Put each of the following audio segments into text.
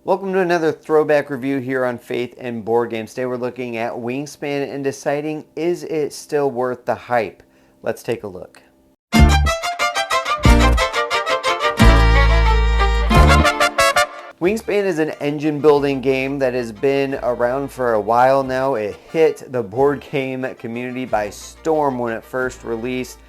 Welcome to another throwback review here on Faith and Board Games. Today we're looking at Wingspan and deciding, is it still worth the hype? Let's take a look. Wingspan is an engine building game that has been around for a while now. It hit the board game community by storm when it first released.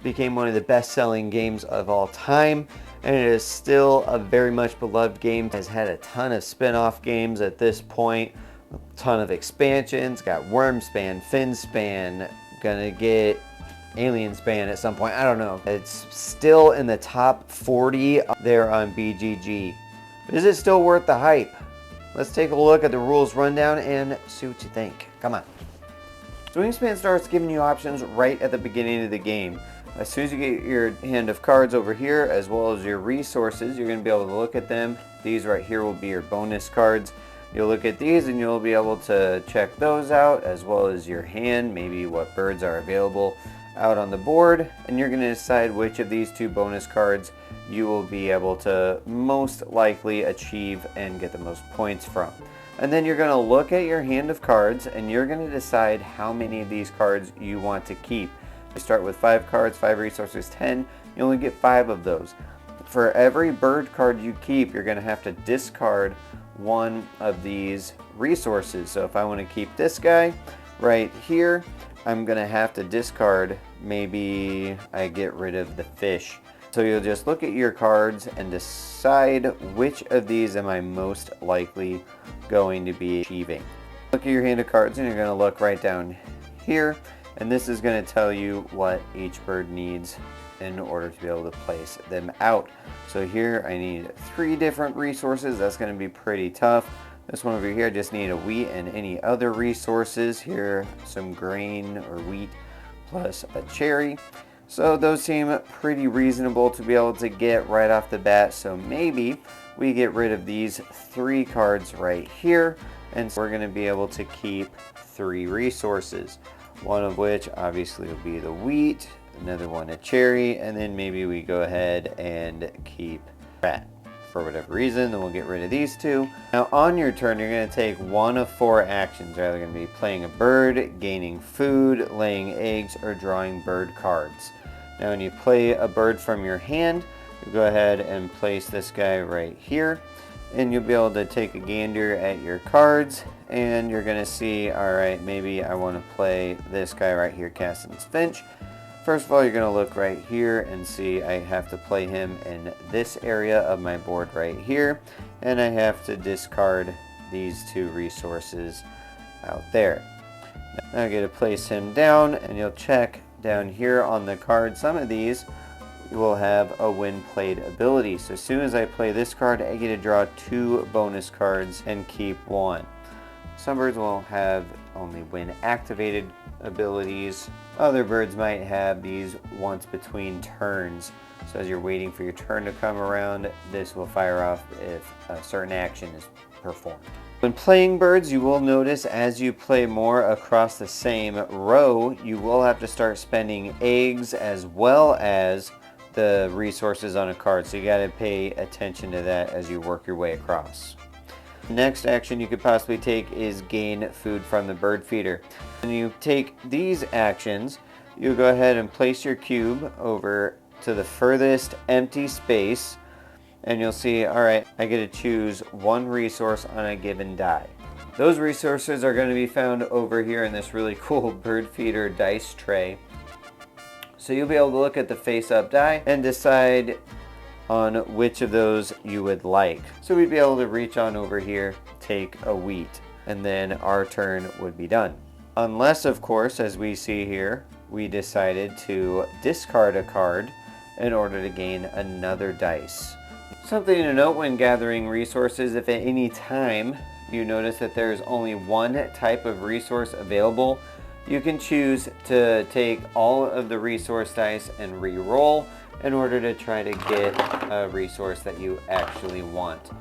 Became one of the best-selling games of all time, and it is still a very much beloved game. It has had a ton of spin-off games at this point, a ton of expansions, got Wormspan, Finspan, gonna get Alienspan at some point, I don't know. It's still in the top 40 there on BGG. But is it still worth the hype? Let's take a look at the rules rundown and see what you think. Come on. So Wingspan starts giving you options right at the beginning of the game. As soon as you get your hand of cards over here, as well as your resources, you're going to be able to look at them. These right here will be your bonus cards. You'll look at these and you'll be able to check those out, as well as your hand, maybe what birds are available out on the board. And you're going to decide which of these two bonus cards you will be able to most likely achieve and get the most points from. And then you're going to look at your hand of cards and you're going to decide how many of these cards you want to keep. You start with 5 cards, 5 resources, 10. You only get 5 of those. For every bird card you keep, you're going to have to discard one of these resources. So if I want to keep this guy right here, I'm going to have to discard, maybe I get rid of the fish. So you'll just look at your cards and decide which of these am I most likely going to be achieving. Look at your hand of cards and you're going to look right down here. And this is going to tell you what each bird needs in order to be able to place them out. So here I need 3 different resources. That's going to be pretty tough. This one over here, I just need a wheat and any other resources. Here, some grain or wheat plus a cherry. So those seem pretty reasonable to be able to get right off the bat. So maybe we get rid of these 3 cards right here. And so we're going to be able to keep 3 resources. One of which obviously will be the wheat, another one a cherry, and then maybe we go ahead and keep rat for whatever reason. Then we'll get rid of these 2. Now on your turn, you're going to take one of 4 actions. You're either going to be playing a bird, gaining food, laying eggs, or drawing bird cards. Now when you play a bird from your hand, you go ahead and place this guy right here. And you'll be able to take a gander at your cards and you're going to see, alright, maybe I want to play this guy right here, Caston's Finch. First of all, you're going to look right here and see I have to play him in this area of my board right here. And I have to discard these 2 resources out there. Now I get to place him down and you'll check down here on the card. Some of these will have a when played ability. So as soon as I play this card, I get to draw 2 bonus cards and keep 1. Some birds will have only when activated abilities. Other birds might have these once between turns. So as you're waiting for your turn to come around, this will fire off if a certain action is performed. When playing birds, you will notice as you play more across the same row, you will have to start spending eggs as well as the resources on a card, so you got to pay attention to that as you work your way across. The next action you could possibly take is gain food from the bird feeder. When you take these actions, you go ahead and place your cube over to the furthest empty space and you'll see, alright, I get to choose 1 resource on a given die. Those resources are going to be found over here in this really cool bird feeder dice tray. So you'll be able to look at the face-up die and decide on which of those you would like. So we'd be able to reach on over here, take a wheat, and then our turn would be done. Unless, of course, as we see here, we decided to discard a card in order to gain another dice. Something to note when gathering resources, if at any time you notice that there's only 1 type of resource available, you can choose to take all of the resource dice and re-roll in order to try to get a resource that you actually want.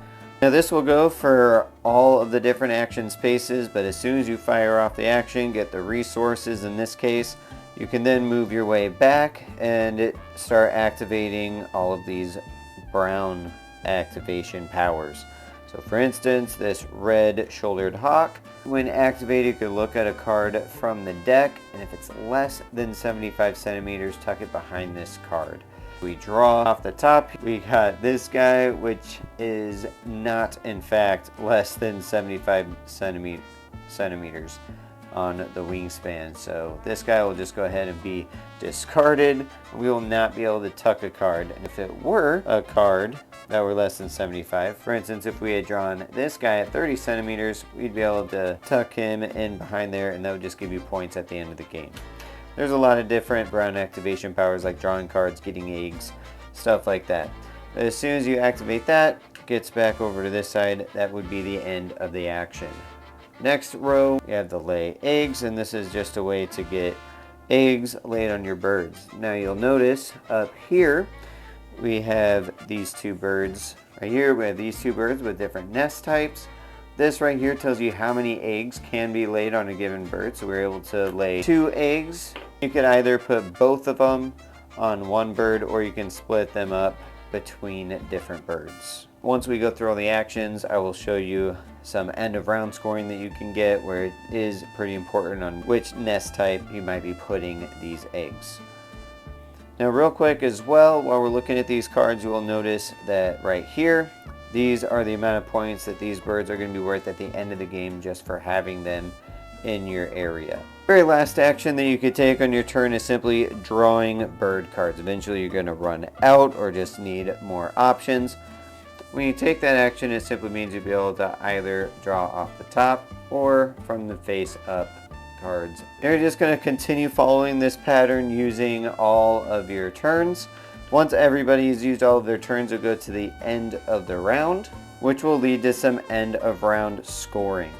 Now this will go for all of the different action spaces, but as soon as you fire off the action, get the resources in this case, you can then move your way back and start activating all of these brown activation powers. So for instance, this red-shouldered hawk, when activated, you could look at a card from the deck, and if it's less than 75 centimeters, tuck it behind this card. We draw off the top, we got this guy, which is not, in fact, less than 75 centimeters on the wingspan. So this guy will just go ahead and be discarded. We will not be able to tuck a card. And if it were a card that were less than 75, for instance, if we had drawn this guy at 30 centimeters, we'd be able to tuck him in behind there, and that would just give you points at the end of the game. There's a lot of different brown activation powers, like drawing cards, getting eggs, stuff like that. But as soon as you activate that, it gets back over to this side. That would be the end of the action. Next row, you have the lay eggs, and this is just a way to get eggs laid on your birds. Now you'll notice up here, we have these two birds. Right here, we have these two birds with different nest types. This right here tells you how many eggs can be laid on a given bird. So we're able to lay 2 eggs. You could either put both of them on one bird, or you can split them up between different birds. Once we go through all the actions, I will show you some end of round scoring that you can get, where it is pretty important on which nest type you might be putting these eggs. Now real quick as well, while we're looking at these cards, you will notice that right here, these are the amount of points that these birds are going to be worth at the end of the game just for having them in your area. Very last action that you could take on your turn is simply drawing bird cards. Eventually you're going to run out or just need more options. When you take that action, it simply means you'll be able to either draw off the top or from the face up cards. You're just going to continue following this pattern using all of your turns. Once everybody has used all of their turns, you'll go to the end of the round, which will lead to some end of round scoring.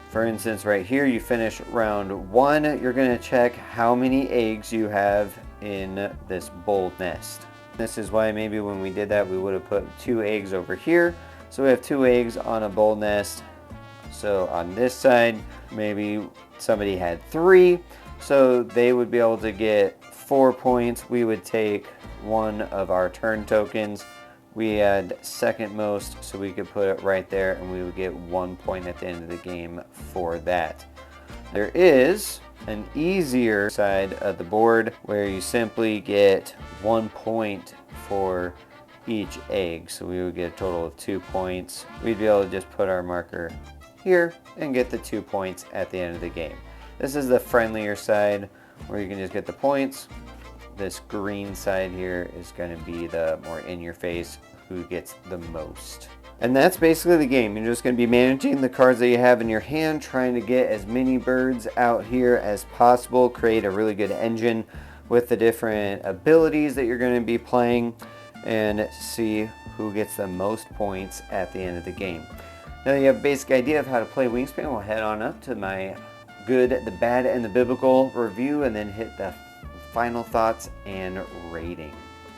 For instance, right here, you finish round 1, you're going to check how many eggs you have in this bowl nest. This is why maybe when we did that, we would have put 2 eggs over here. So we have 2 eggs on a bowl nest. So on this side, maybe somebody had 3. So they would be able to get 4 points. We would take 1 of our turn tokens. We had second most, so we could put it right there, and we would get 1 point at the end of the game for that. There is an easier side of the board where you simply get 1 point for each egg. So we would get a total of 2 points. We'd be able to just put our marker here and get the 2 points at the end of the game. This is the friendlier side where you can just get the points. This green side here is going to be the more in your face, who gets the most. And that's basically the game. You're just going to be managing the cards that you have in your hand, trying to get as many birds out here as possible, create a really good engine with the different abilities that you're going to be playing, and see who gets the most points at the end of the game. Now that you have a basic idea of how to play Wingspan, we'll head on up to my good, the bad, and the biblical review, and then hit the final thoughts and rating.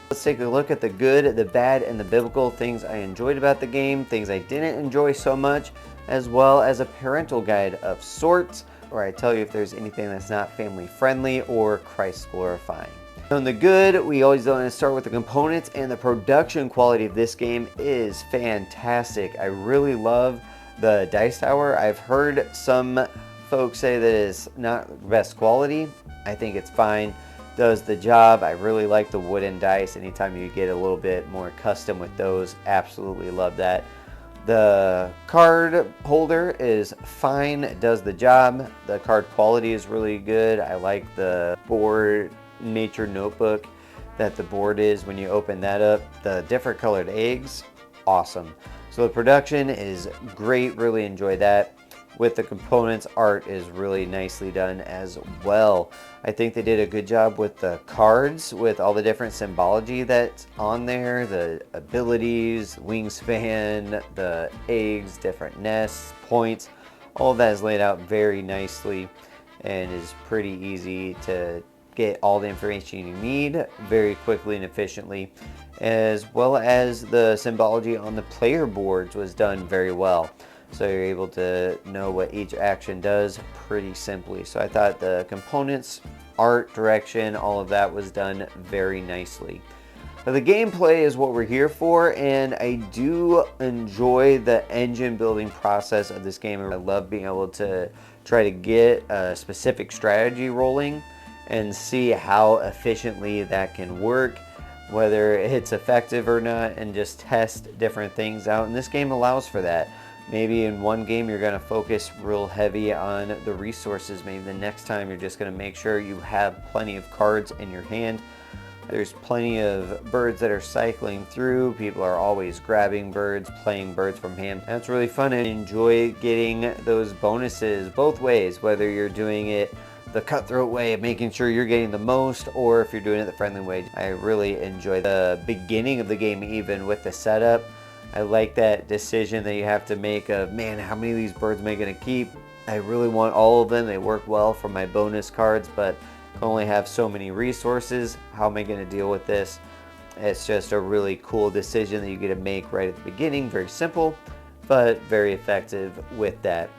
Let's take a look at the good, the bad, and the biblical, things I enjoyed about the game, things I didn't enjoy so much, as well as a parental guide of sorts, where I tell you if there's anything that's not family friendly or Christ glorifying. On the good, we always want to start with the components, and the production quality of this game is fantastic. I really love the dice tower. I've heard some folks say that it's not the best quality. I think it's fine. Does the job. I really like the wooden dice. Anytime you get a little bit more custom with those, absolutely love that. The card holder is fine, it does the job. The card quality is really good. I like the board nature notebook that the board is when you open that up. The different colored eggs, awesome. So the production is great, really enjoy that. With the components, art is really nicely done as well. I think they did a good job with the cards, with all the different symbology that's on there, the abilities, wingspan, the eggs, different nests, points. All of that is laid out very nicely and is pretty easy to get all the information you need very quickly and efficiently, as well as the symbology on the player boards was done very well. So you're able to know what each action does pretty simply. So I thought the components, art, direction, all of that was done very nicely. But the gameplay is what we're here for, and I do enjoy the engine building process of this game. I love being able to try to get a specific strategy rolling and see how efficiently that can work, whether it's effective or not, and just test different things out. And this game allows for that. Maybe in one game you're going to focus real heavy on the resources. Maybe the next time you're just going to make sure you have plenty of cards in your hand. There's plenty of birds that are cycling through. People are always grabbing birds, playing birds from hand. That's really fun, and enjoy getting those bonuses both ways, whether you're doing it the cutthroat way of making sure you're getting the most, or if you're doing it the friendly way. I really enjoy the beginning of the game, even with the setup. I like that decision that you have to make of, man, how many of these birds am I going to keep? I really want all of them. They work well for my bonus cards, but I only have so many resources. How am I going to deal with this? It's just a really cool decision that you get to make right at the beginning. Very simple, but very effective with that.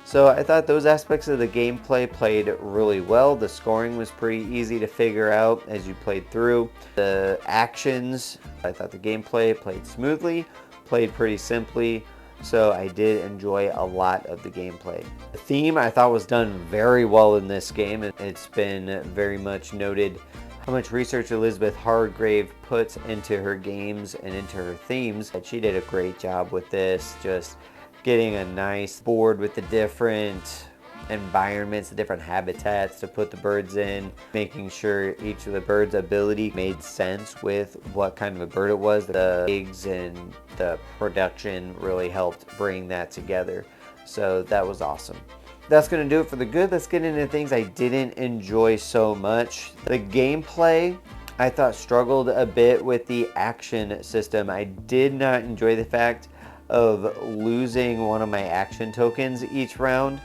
So I thought those aspects of the gameplay played really well. The scoring was pretty easy to figure out as you played through. The actions, I thought the gameplay played smoothly, played pretty simply. So I did enjoy a lot of the gameplay. The theme I thought was done very well in this game. It's been very much noted how much research Elizabeth Hargrave puts into her games and into her themes. She did a great job with this, just getting a nice board with the different environments, the different habitats to put the birds in, making sure each of the birds' ability made sense with what kind of a bird it was. The eggs and the production really helped bring that together. So that was awesome. That's going to do it for the good. Let's get into things I didn't enjoy so much. The gameplay, I thought, struggled a bit with the action system. I did not enjoy the fact of losing one of my action tokens each round.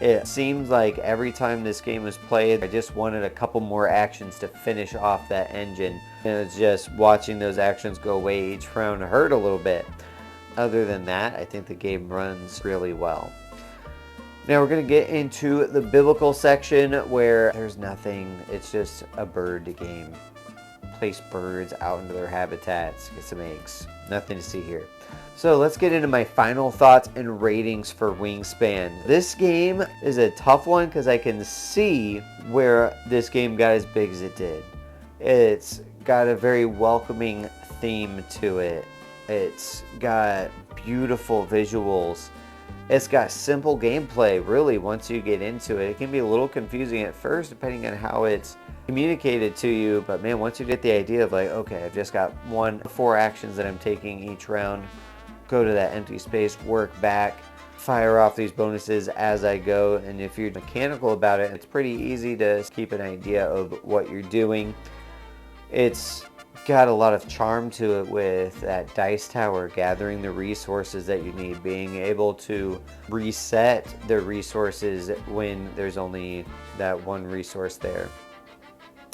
It seems like every time this game was played, I just wanted a couple more actions to finish off that engine. And it's just watching those actions go away each round hurt a little bit. Other than that, I think the game runs really well. Now we're going to get into the biblical section where there's nothing. It's just a bird game. Place birds out into their habitats, get some eggs. Nothing to see here. So let's get into my final thoughts and ratings for Wingspan. This game is a tough one because I can see where this game got as big as it did. It's got a very welcoming theme to it. It's got beautiful visuals. It's got simple gameplay, really, once you get into it. It can be a little confusing at first, depending on how it's communicated to you. But man, once you get the idea of like, okay, I've just got 4 actions that I'm taking each round. Go to that empty space, work back, fire off these bonuses as I go. And if you're mechanical about it, it's pretty easy to keep an idea of what you're doing. It's got a lot of charm to it with that dice tower, gathering the resources that you need, being able to reset the resources when there's only that one resource there.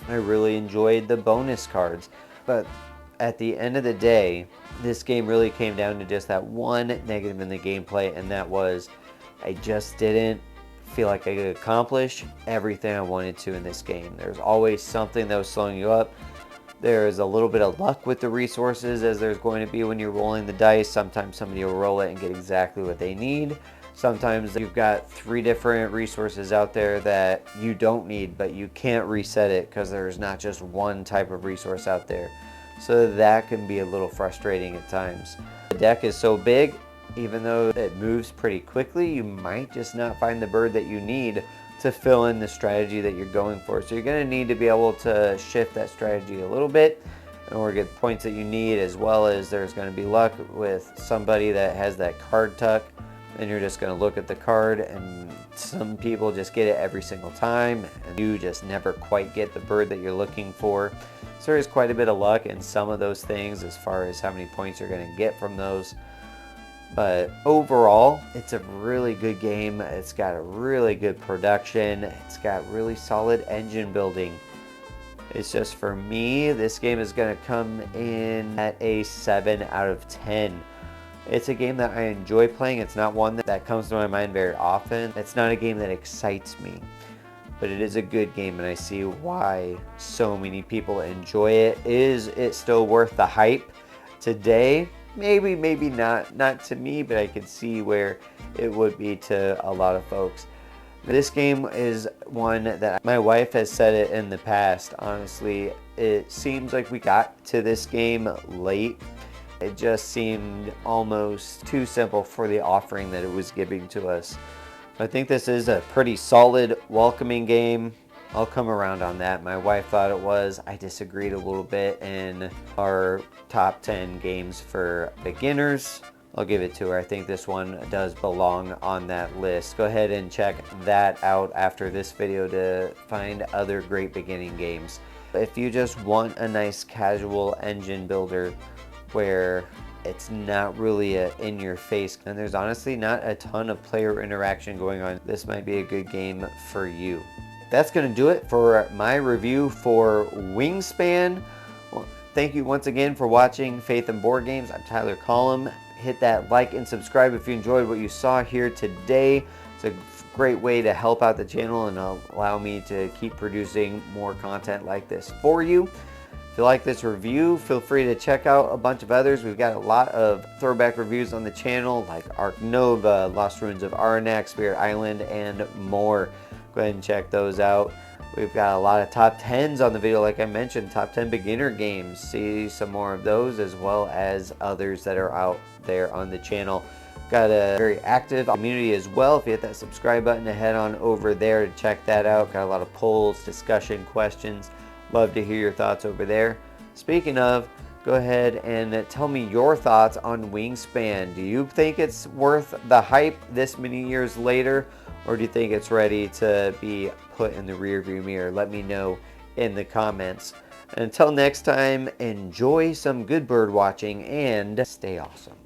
I really enjoyed the bonus cards, but at the end of the day, this game really came down to just that one negative in the gameplay, and that was I just didn't feel like I could accomplish everything I wanted to in this game. There's always something that was slowing you up. There's a little bit of luck with the resources, as there's going to be when you're rolling the dice. Sometimes somebody will roll it and get exactly what they need. Sometimes you've got 3 different resources out there that you don't need, but you can't reset it because there's not just one type of resource out there. So that can be a little frustrating at times. The deck is so big, even though it moves pretty quickly, you might just not find the bird that you need to fill in the strategy that you're going for. So you're going to need to be able to shift that strategy a little bit in order to get the points that you need, as well as there's going to be luck with somebody that has that card tuck, and you're just going to look at the card, and some people just get it every single time, and you just never quite get the bird that you're looking for. So there's quite a bit of luck in some of those things as far as how many points you're going to get from those. But overall, it's a really good game. It's got a really good production. It's got really solid engine building. It's just, for me, this game is going to come in at a 7 out of 10. It's a game that I enjoy playing. It's not one that comes to my mind very often. It's not a game that excites me. but it is a good game and I see why so many people enjoy it. Is it still worth the hype today? Maybe, maybe not. Not to me, but I could see where it would be to a lot of folks. This game is one that my wife has said it in the past. Honestly, it seems like we got to this game late. It just seemed almost too simple for the offering that it was giving to us. I think this is a pretty solid, welcoming game. I'll come around on that. My wife thought it was. I disagreed a little bit in our top 10 games for beginners. I'll give it to her. I think this one does belong on that list. Go ahead and check that out after this video to find other great beginning games. If you just want a nice casual engine builder where it's not really in your face and there's honestly not a ton of player interaction going on, this might be a good game for you. That's going to do it for my review for Wingspan. Well, thank you once again for watching Faith and Board Games. I'm Tyler Collum. Hit that like and subscribe if you enjoyed what you saw here today. It's a great way to help out the channel and allow me to keep producing more content like this for you. If you like this review, feel free to check out a bunch of others. We've got a lot of throwback reviews on the channel like Ark Nova, Lost Ruins of Arnak, Spirit Island, and more. Go ahead and check those out. We've got a lot of top 10s on the video, like I mentioned, top 10 beginner games. See some more of those as well as others that are out there on the channel. Got a very active community as well. If you hit that subscribe button, head on over there to check that out. Got a lot of polls, discussion, questions. Love to hear your thoughts over there. Speaking of, go ahead and tell me your thoughts on Wingspan. Do you think it's worth the hype this many years later? Or do you think it's ready to be put in the rearview mirror? Let me know in the comments. Until next time, enjoy some good bird watching and stay awesome.